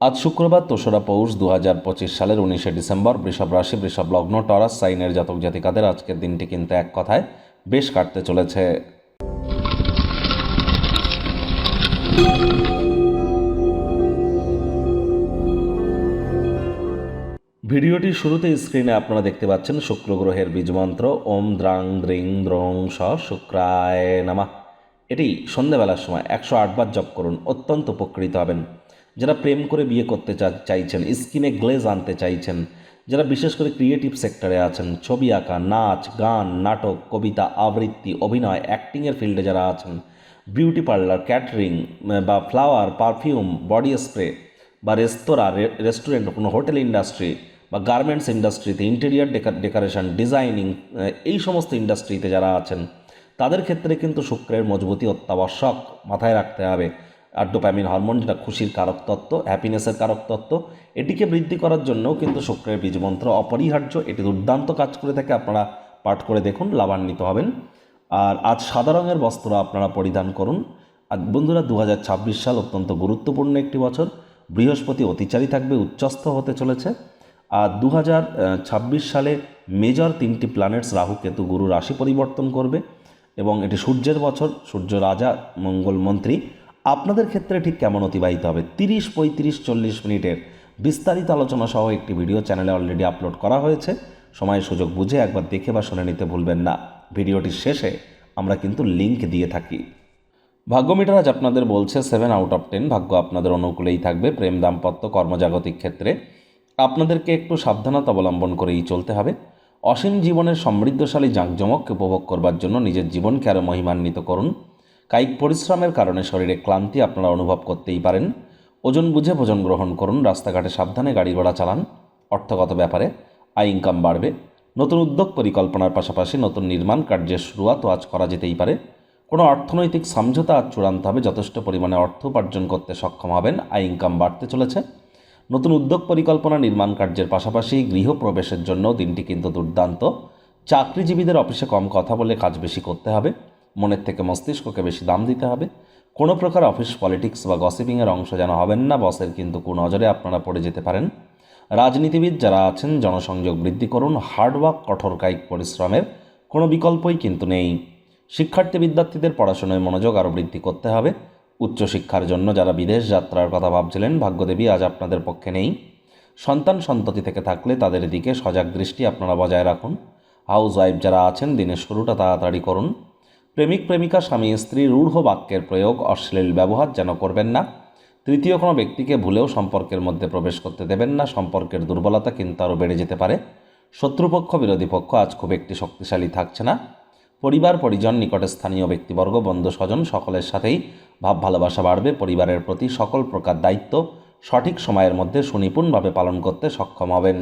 আজ শুক্রবার ২রা পৌষ ২০২৫ সালের ১৯শে ডিসেম্বর। বৃষভ রাশি, বৃষভ লগ্ন, টরাস সাইনের জাতক জাতিকাদের আজকের দিনটি কিন্তু এক কথায় বেশ কাটতে চলেছে। ভিডিওটির শুরুতে স্ক্রিনে আপনারা দেখতে পাচ্ছেন শুক্র গ্রহের বীজমন্ত্র ওম দ্রাং দ্রিং দ্রং স শুক্রায় নমঃ। এটি সন্ধ্যাবেলার সময় ১০৮ বার জপ করুন, অত্যন্ত উপকৃত হবেন। যারা প্রেম করে বিয়ে করতে চাইছেন, স্কিনে গ্লেজ আনতে চাইছেন, যারা বিশেষ করে ক্রিয়েটিভ সেক্টরে আছেন, ছবি আঁকা, নাচ, গান, নাটক, কবিতা, আবৃত্তি, অভিনয়, অ্যাক্টিংয়ের ফিল্ডে যারা আছেন, বিউটি পার্লার, ক্যাটারিং বা ফ্লাওয়ার, পারফিউম, বডি স্প্রে বা রেস্তোরাঁ, রেস্টুরেন্ট, কোনো হোটেল ইন্ডাস্ট্রি বা গার্মেন্টস ইন্ডাস্ট্রিতে, ইন্টেরিয়ার ডেকোরেশন, ডিজাইনিং, এই সমস্ত ইন্ডাস্ট্রিতে যারা আছেন তাদের ক্ষেত্রে কিন্তু শুক্রের মজবুতি অত্যাবশ্যক, মাথায় রাখতে হবে। আর ডোপামিন হরমোন, যেটা খুশির কারক তত্ত্ব, হ্যাপিনেসের কারক তত্ত্ব, এটিকে বৃদ্ধি করার জন্যও কিন্তু শুক্রের বীজমন্ত্র অপরিহার্য। এটি দুর্দান্ত কাজ করে থাকে, আপনারা পাঠ করে দেখুন, লাভান্বিত হবেন। আর আজ সাদা রঙের বস্ত্র আপনারা পরিধান করুন। আর বন্ধুরা, ২০২৬ সাল অত্যন্ত গুরুত্বপূর্ণ একটি বছর। বৃহস্পতি অতিচারী থাকবে, উচ্চস্থ হতে চলেছে। আর ২০২৬ সালে মেজর ৩টি প্ল্যানেটস রাহু, কেতু, গুরু রাশি পরিবর্তন করবে এবং এটি সূর্যের বছর। সূর্য রাজা, মঙ্গল মন্ত্রী। আপনাদের ক্ষেত্রে ঠিক কেমন অতিবাহিত হবে? ৩০, ৩৫, ৪০ মিনিটের বিস্তারিত আলোচনা সহ একটি ভিডিও চ্যানেলে অলরেডি আপলোড করা হয়েছে। সময় সুযোগ বুঝে একবার দেখে বা শুনে নিতে ভুলবেন না। ভিডিওটির শেষে আমরা কিন্তু লিঙ্ক দিয়ে থাকি। ভাগ্য মিটার আজ আপনাদের বলছে 7 আউট অফ 10। ভাগ্য আপনাদের অনুকূলেই থাকবে। প্রেম, দাম্পত্য, কর্মজাগতিক ক্ষেত্রে আপনাদেরকে একটু সাবধানতা অবলম্বন করেই চলতে হবে। অসীম জীবনের সমৃদ্ধশালী জাঁকজমক উপভোগ করবার জন্য নিজের জীবনকে আরও মহিমান্বিত করুন। কায়িক পরিশ্রমের কারণে শরীরে ক্লান্তি আপনারা অনুভব করতেই পারেন। ওজন বুঝে ভোজন গ্রহণ করুন। রাস্তাঘাটে সাবধানে গাড়ি ঘোড়া চালান। অর্থগত ব্যাপারে আয় ইনকাম বাড়বে। নতুন উদ্যোগ পরিকল্পনার পাশাপাশি নতুন নির্মাণ কার্যের শুরুয়াতও আজ করা যেতেই পারে। কোনো অর্থনৈতিক সমঝোতা আজ চূড়ান্ত হবে। যথেষ্ট পরিমাণে অর্থ উপার্জন করতে সক্ষম হবেন। আয় ইনকাম বাড়তে চলেছে। নতুন উদ্যোগ পরিকল্পনা, নির্মাণ কার্যের পাশাপাশি গৃহপ্রবেশের জন্য দিনটি কিন্তু দুর্দান্ত। চাকরিজীবীদের অফিসে কম কথা বলে কাজ বেশি করতে হবে। মনের থেকে মস্তিষ্ককে বেশি দাম দিতে হবে। কোনো প্রকার অফিস পলিটিক্স বা গসিপিংয়ের অংশ যেন হবেন না। বসের কিন্তু কুনজরে আপনারা পড়ে যেতে পারেন। রাজনীতিবিদ যারা আছেন, জনসংযোগ বৃদ্ধি করুন। হার্ডওয়ার্ক, কঠোর কায়িক পরিশ্রমের কোনো বিকল্পই কিন্তু নেই। শিক্ষার্থী বিদ্যার্থীদের পড়াশোনায় মনোযোগ আরও বৃদ্ধি করতে হবে। উচ্চশিক্ষার জন্য যারা বিদেশ যাত্রার কথা ভাবছিলেন, ভাগ্যদেবী আজ আপনাদের পক্ষে নেই। সন্তান সন্ততি থেকে থাকলে তাদের দিকে সজাগ দৃষ্টি আপনারা বজায় রাখুন। হাউস ওয়াইফ যারা আছেন, দিনের শুরুটা তাড়াতাড়ি করুন। প্রেমিক প্রেমিকা, স্বামী স্ত্রী রূঢ় বাক্যের প্রয়োগ, অশ্লীল ব্যবহার যেন করবেন না। তৃতীয় কোনো ব্যক্তিকে ভুলেও সম্পর্কের মধ্যে প্রবেশ করতে দেবেন না। সম্পর্কের দুর্বলতা কিন্তু আরও বেড়ে যেতে পারে। শত্রুপক্ষ, বিরোধী পক্ষ আজ খুব একটি শক্তিশালী থাকছে না। পরিবার, পরিজন, নিকটে স্থানীয় ব্যক্তিবর্গ, বন্ধু স্বজন সকলের সাথেই ভাব ভালোবাসা বাড়বে। পরিবারের প্রতি সকল প্রকার দায়িত্ব সঠিক সময়ের মধ্যে সুনিপুণভাবে পালন করতে সক্ষম হবেন।